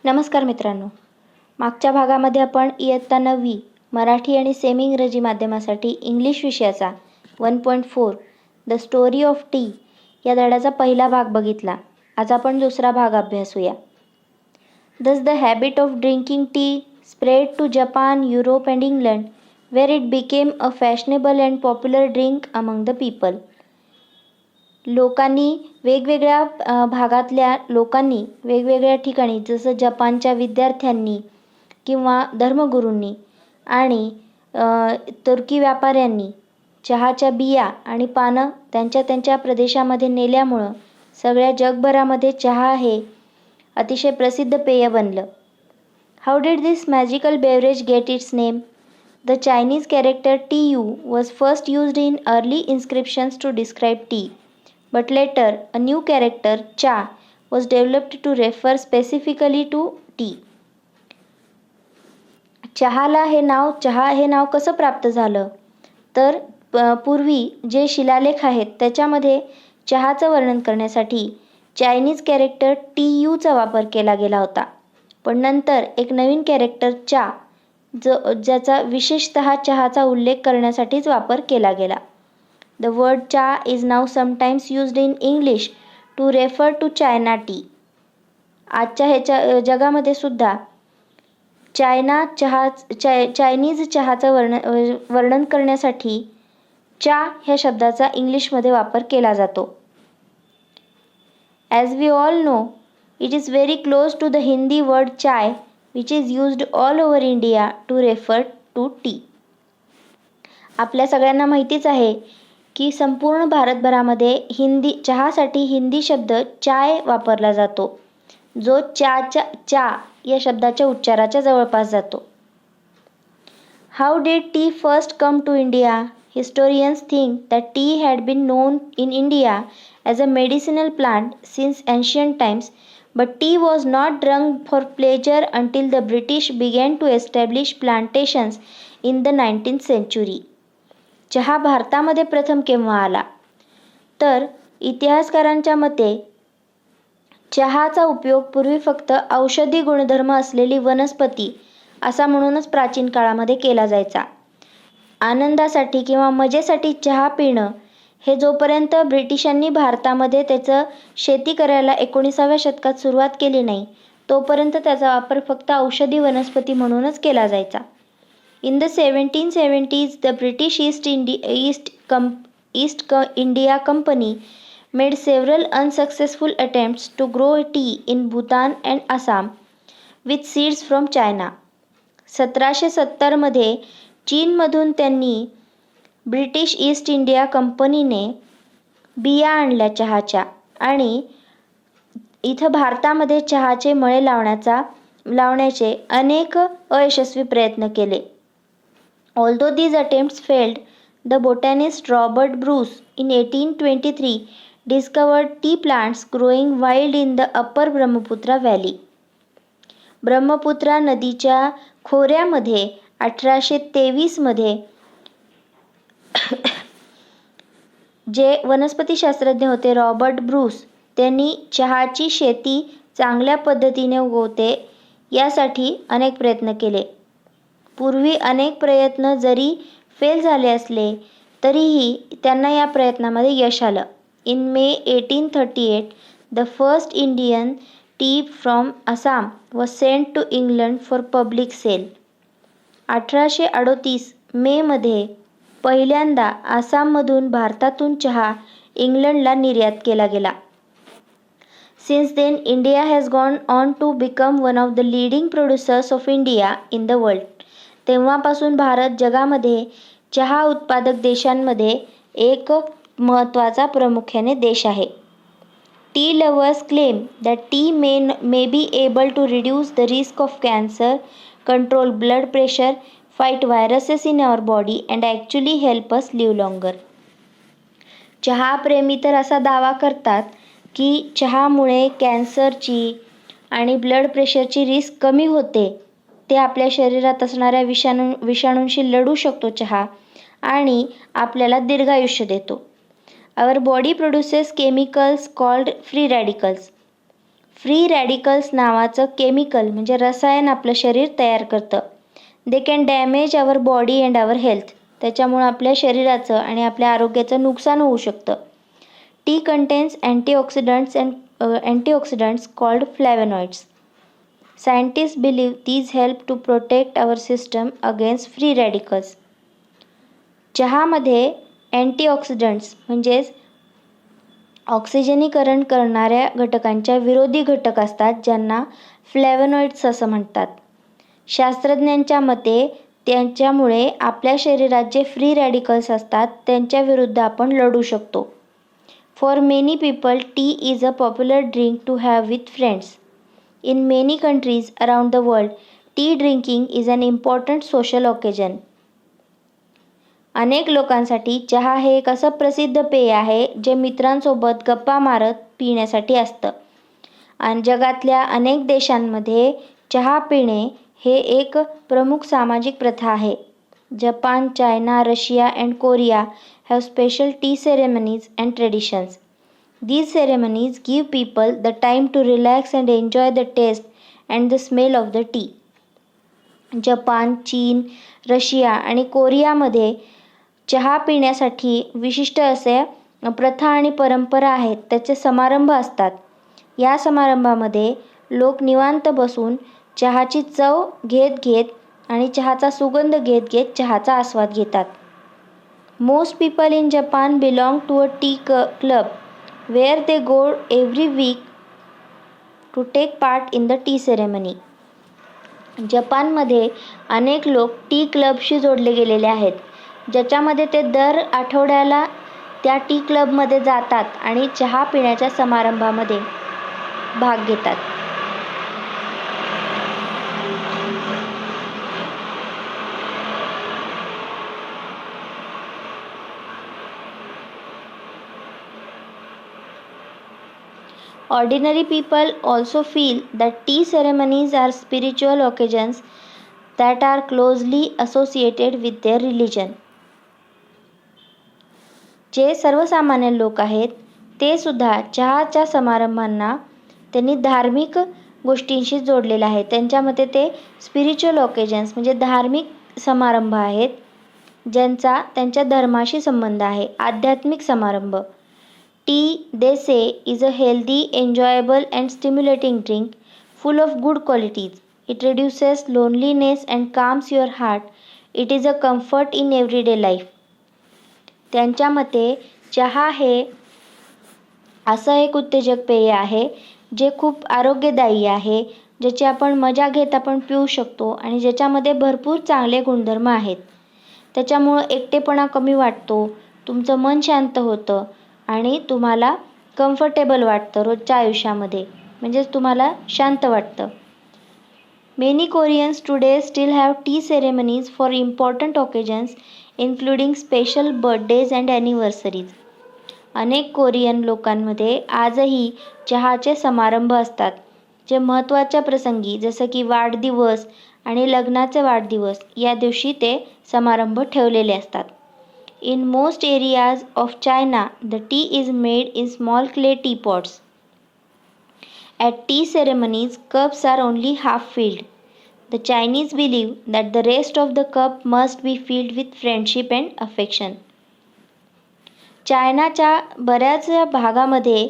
नमस्कार मित्रांनो. मागच्या भागामध्ये आपण इयत्ता 9वी मराठी आणि सेमी इंग्रजी माध्यमासाठी इंग्लिश विषयाचा 1.4 द स्टोरी ऑफ टी या धड्याचा पहिला भाग बघितला. आज आपण दुसरा भाग अभ्यासूया. Thus the habit of drinking tea spread to Japan, Europe and England, where it became a fashionable and popular drink among the people. लोकांनी वेगवेगळ्या भागातल्या लोकांनी वेगवेगळ्या ठिकाणी, जसं जपानच्या विद्यार्थ्यांनी किंवा धर्मगुरूंनी आणि तुर्की व्यापाऱ्यांनी चहाच्या बिया आणि पानं त्यांच्या प्रदेशामध्ये नेल्यामुळं सगळ्या जगभरामध्ये चहा हे अतिशय प्रसिद्ध पेय बनलं. How did this magical beverage get its name? The Chinese character TU was first used in early inscriptions to describe tea. But later, a new character, cha, was developed to refer specifically to tea. चहा हे नाव कसं प्राप्त झालं? तर पूर्वी जे शिलालेख आहेत त्याच्यामध्ये चहाचं वर्णन करण्यासाठी चायनीज कॅरेक्टर TUचा वापर केला गेला होता. पण नंतर एक नवीन कॅरेक्टर चा ज्याचा विशेषतः चहाचा उल्लेख करण्यासाठीच वापर केला गेला. The word cha is now sometimes used in English to refer to China tea. आजच्या ह्याच्या जगामध्ये सुद्धा चायनीज चहाचं वर्णन करण्यासाठी चा ह्या शब्दाचा इंग्लिशमध्ये वापर केला जातो. As we all know, it is very close to the Hindi word chai, which is used all over India to refer to tea. आपल्या सगळ्यांना माहितीच आहे की संपूर्ण भारतभरामध्ये चहासाठी हिंदी शब्द चाय वापरला जातो, जो चा या शब्दाच्या उच्चाराच्या जवळपास जातो. How did tea first come to India? Historians think that tea had been known in India as a medicinal plant since ancient times, but tea was not drunk for pleasure until the British began to establish plantations in the 19th century. चहा भारतामध्ये प्रथम केव्हा आला? तर इतिहासकारांच्या मते चहाचा उपयोग पूर्वी फक्त औषधी गुणधर्म असलेली वनस्पती असा म्हणूनच प्राचीन काळामध्ये केला जायचा. आनंदासाठी किंवा मजेसाठी चहा पिणं हे जोपर्यंत ब्रिटिशांनी भारतामध्ये त्याचं शेती करायला 19व्या शतकात सुरुवात केली नाही, तोपर्यंत त्याचा वापर फक्त औषधी वनस्पती म्हणूनच केला जायचा. In the 1770s, the British East India Company made several unsuccessful attempts to grow tea in Bhutan and Assam with seeds from China. 1770 मध्ये चीनमधून त्यांनी ब्रिटिश ईस्ट इंडिया कंपनीने बिया आणल्या चहाच्या आणि इथं भारतामध्ये चहाचे मळे लावण्याचे अनेक अयशस्वी प्रयत्न केले. Although these attempts failed, the botanist Robert Bruce in 1823 discovered tea plants growing wild in the upper Brahmaputra valley. Brahmaputra नदीच्या खोऱ्यामध्ये 1823 मध्ये जे वनस्पतीशास्त्रज्ञ होते रॉबर्ट ब्रूस, त्यांनी चहाची शेती चांगल्या पद्धतीने उगवते यासाठी अनेक प्रयत्न केले. पूर्वी अनेक प्रयत्न जरी फेल झाले असले तरीही त्यांना या प्रयत्नामध्ये यश आलं. In May 1838 the first Indian tea from Assam was sent to England for public sale. 1838 मेमध्ये पहिल्यांदा आसाममधून भारतातून चहा इंग्लंडला निर्यात केला गेला. Since then, India has gone on to become one of the leading producers of India in the world. तेव्हापासून भारत जगामध्ये चहा उत्पादक देशांमध्ये एक महत्त्वाचा प्रामुख्याने देश आहे. Tea lovers claim that tea may be able to reduce the risk of cancer, control blood pressure, fight viruses in our body and actually help us live longer. चहाप्रेमी तर असा दावा करतात की चहामुळे कॅन्सरची आणि ब्लड प्रेशरची रिस्क कमी होते. ते आपल्या शरीरात असणाऱ्या विषाणूंशी लढू शकतो चहा आणि आपल्याला दीर्घायुष्य देतो. Our body produces chemicals called free radicals. Free radicals नावाचं केमिकल म्हणजे रसायन आपलं शरीर तयार करतं. They can damage our body and our health. त्याच्यामुळं आपल्या शरीराचं आणि आपल्या आरोग्याचं नुकसान होऊ शकतं. Tea contains antioxidants called flavonoids. Scientists believe these help to protect our system against free radicals. चहामध्ये अँटीऑक्सिडंट्स म्हणजेच ऑक्सिजनीकरण करणाऱ्या घटकांच्या विरोधी घटक असतात, ज्यांना फ्लॅवोनॉइड्स असं म्हणतात. शास्त्रज्ञांच्या मते त्यांच्यामुळे आपल्या शरीरात जे फ्री रॅडिकल्स असतात त्यांच्या विरुद्ध आपण लढू शकतो. For many people tea is a popular drink to have with friends. In many countries around the world tea drinking is an important social occasion. अनेक लोकांसाठी चहा हे एक असं प्रसिद्ध पेय आहे जे मित्रांसोबत गप्पा मारत पिण्यासाठी असतं. आणि जगातल्या अनेक देशांमध्ये चहा पिणे हे एक प्रमुख सामाजिक प्रथा आहे. Japan, China, Russia and Korea have special tea ceremonies and traditions. These ceremonies give people the time to relax and enjoy the taste and the smell of the tea. Japan, चीन, रशिया आणि कोरियामध्ये चहा पिण्यासाठी विशिष्ट असे प्रथा आणि परंपरा आहेत. त्याचे समारंभ असतात. या समारंभामध्ये लोक निवांत बसून चहाची चव घेत घेत आणि चहाचा सुगंध घेत घेत चहाचा आस्वाद घेतात. Most people in Japan belong to a tea club where they go every week to take part in the tea ceremony. जपानमध्ये अनेक लोक टी क्लबशी जोडले गेलेले आहेत, ज्याच्यामध्ये ते दर आठवड्याला त्या टी क्लबमध्ये जातात आणि चहा पिण्याच्या समारंभामध्ये भाग घेतात. Ordinary people also feel that tea ceremonies are spiritual occasions that are closely associated with their religion. जे सर्वसामान्य लोक आहेत ते सुद्धा चहाच्या समारंभांना त्यांनी धार्मिक गोष्टींशी जोडलेलं आहे. त्यांच्या मते ते स्पिरिच्युअल ओकेजन्स म्हणजे धार्मिक समारंभ आहेत, ज्यांचा त्यांच्या धर्माशी संबंध आहे. आध्यात्मिक समारंभ. Tea, they say, is a healthy, enjoyable and stimulating drink full of good qualities. It reduces loneliness and calms your heart. It is a comfort in everyday life. त्यांच्या मते चहा हे असं एक उत्तेजक पेय आहे जे खूप आरोग्यदायी आहे, ज्याची आपण मजा घेत आपण पिऊ शकतो आणि ज्याच्यामध्ये भरपूर चांगले गुणधर्म आहेत. त्याच्यामुळं एकटेपणा कमी वाटतो, तुमचं मन शांत होतं आणि तुम्हाला कम्फर्टेबल वाटतं रोजच्या आयुष्यामध्ये, म्हणजेच तुम्हाला शांत वाटतं. Many Koreans today still have tea ceremonies for important occasions including special birthdays and anniversaries. अनेक कोरियन लोकांमध्ये आजही चहाचे समारंभ असतात, जे महत्त्वाच्या प्रसंगी जसं की वाढदिवस आणि लग्नाचे वाढदिवस या दिवशी ते समारंभ ठेवलेले असतात. In most areas of China, the tea is made in small clay teapots. At tea ceremonies, cups are only half filled. The Chinese believe that the rest of the cup must be filled with friendship and affection. चायनाच्या बऱ्याच भागामध्ये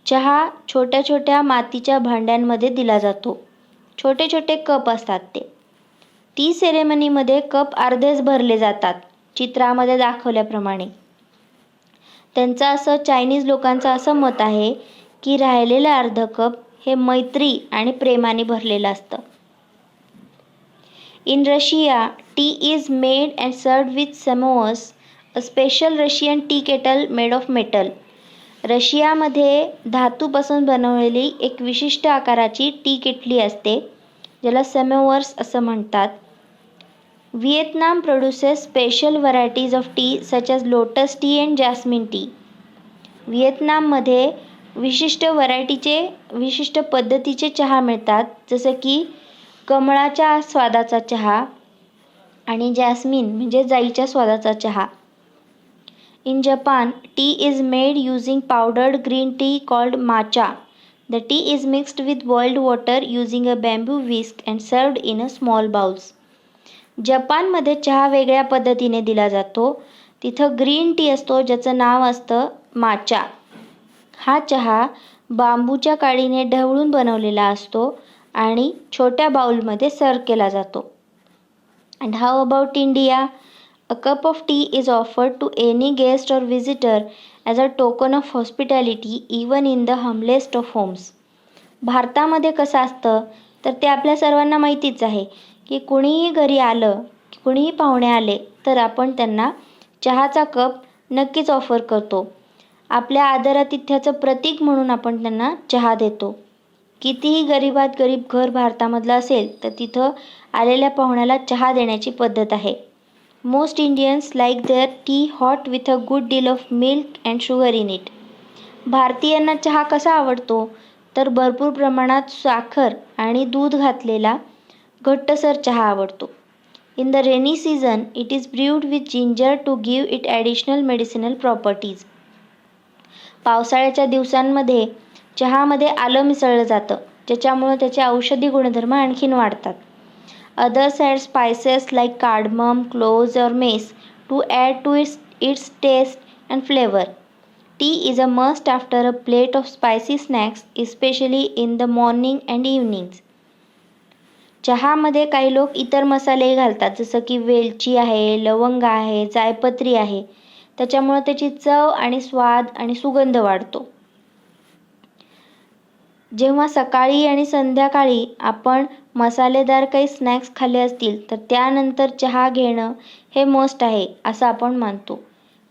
चहा छोट्या छोट्या मातीच्या भांड्यांमध्ये दिला जातो. छोटे छोटे कप असतात ते. टी सेरेमनीमध्ये कप अर्धेच भरले जातात, चित्रामध्ये दाखवल्याप्रमाणे. त्यांचं असं चायनीज लोकांचं असं मत आहे की राहिलेलं अर्ध कप हे मैत्री आणि प्रेमाने भरलेलं असतं. In Russia tea is made and served with samovars, a special Russian tea kettle made of metal. रशियामध्ये धातूपासून बनवलेली एक विशिष्ट आकाराची टी केटली असते, ज्याला समोवर्स असं म्हणतात. Vietnam produces special varieties of tea such as lotus tea and jasmine tea. व्हिएतनाममध्ये विशिष्ट विशिष्ट पद्धतीचे चहा मिळतात, जसं की कमळाच्या स्वादाचा चहा आणि जॅस्मिन म्हणजे जाईच्या स्वादाचा चहा. In Japan, tea is made using powdered green tea called matcha. The tea is mixed with boiled water using a bamboo whisk and served in a small bowls. जपानमध्ये चहा वेगळ्या पद्धतीने दिला जातो. तिथं ग्रीन टी असतो ज्याचं नाव असतं माचा. हा चहा बांबूच्या काडीने ढवळून बनवलेला असतो आणि छोट्या बाउलमध्ये सर्व केला जातो. And how about India? A cup of tea is offered to any guest or visitor as a token of hospitality even in the humblest of homes. भारतामध्ये कसं असतं तर ते आपल्या सर्वांना माहितीच आहे की कुणीही घरी आलं, कुणीही पाहुणे आले तर आपण त्यांना चहाचा कप नक्कीच ऑफर करतो. आपल्या आदरातिथ्याचं प्रतीक म्हणून आपण त्यांना चहा देतो. कितीही गरीबात गरीब घर भारतामधलं असेल तर तिथं आलेल्या पाहुण्याला चहा देण्याची पद्धत आहे. Most Indians like their tea hot with a good deal of milk and sugar in it. भारतीयांना चहा कसा आवडतो तर भरपूर प्रमाणात साखर आणि दूध घातलेला घट्टसर चहा आवडतो. In the rainy season it is brewed with ginger to give it additional medicinal properties. पावसाळ्याच्या दिवसांमध्ये चहामध्ये आलं मिसळलं जातं ज्याच्यामुळं त्याचे औषधी गुणधर्म आणखीन वाढतात. Others add spices like cardamom, cloves or mace to add to its taste and flavor. Tea is a must after a plate of spicy snacks, especially in the morning and evenings. चहामध्ये काही लोक इतर मसाले घालतात जसं की वेलची आहे, लवंग आहे, जायपत्री आहे. त्याच्यामुळे त्याची चव आणि स्वाद आणि सुगंध वाढतो. जेव्हा सकाळी आणि संध्याकाळी आपण मसालेदार काही स्नॅक्स खाल्ले असतील तर त्यानंतर चहा घेणं हे मस्ट आहे असं आपण मानतो.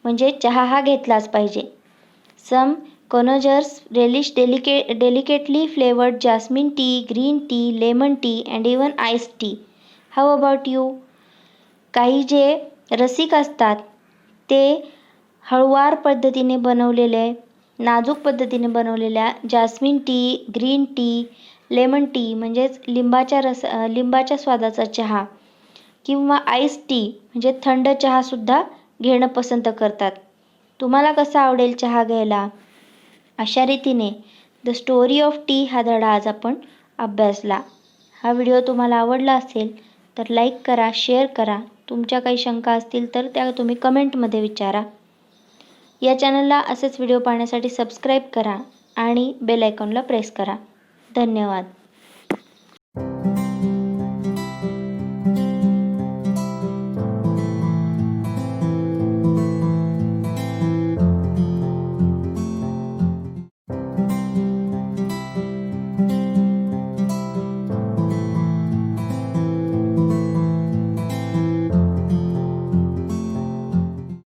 म्हणजे चहा हा घेतलाच पाहिजे. सम कॉनोजर्स relish delicately flavored jasmine tea, green tea, lemon tea and even iced tea. How about you? काही जे रसिक असतात ते हळुवार पद्धतीने बनवलेले नाजूक पद्धतीने बनवलेल्या jasmine T, green tea, lemon tea म्हणजेच लिंबाच्या स्वादाचा चहा किंवा आईस टी म्हणजे थंड चहासुद्धा घेणं पसंत करतात. तुम्हाला कसा आवडेल चहा घ्यायला? अशा रीतीने द स्टोरी ऑफ टी हा धडा आज आपण अभ्यासला. हा व्हिडिओ तुम्हाला आवडला असेल तर लाईक करा, शेअर करा. तुमच्या काही शंका असतील तर त्या तुम्ही कमेंटमध्ये विचारा. या चॅनलला असेच व्हिडिओ पाहण्यासाठी सबस्क्राईब करा आणि बेल आयकॉनला प्रेस करा. धन्यवाद.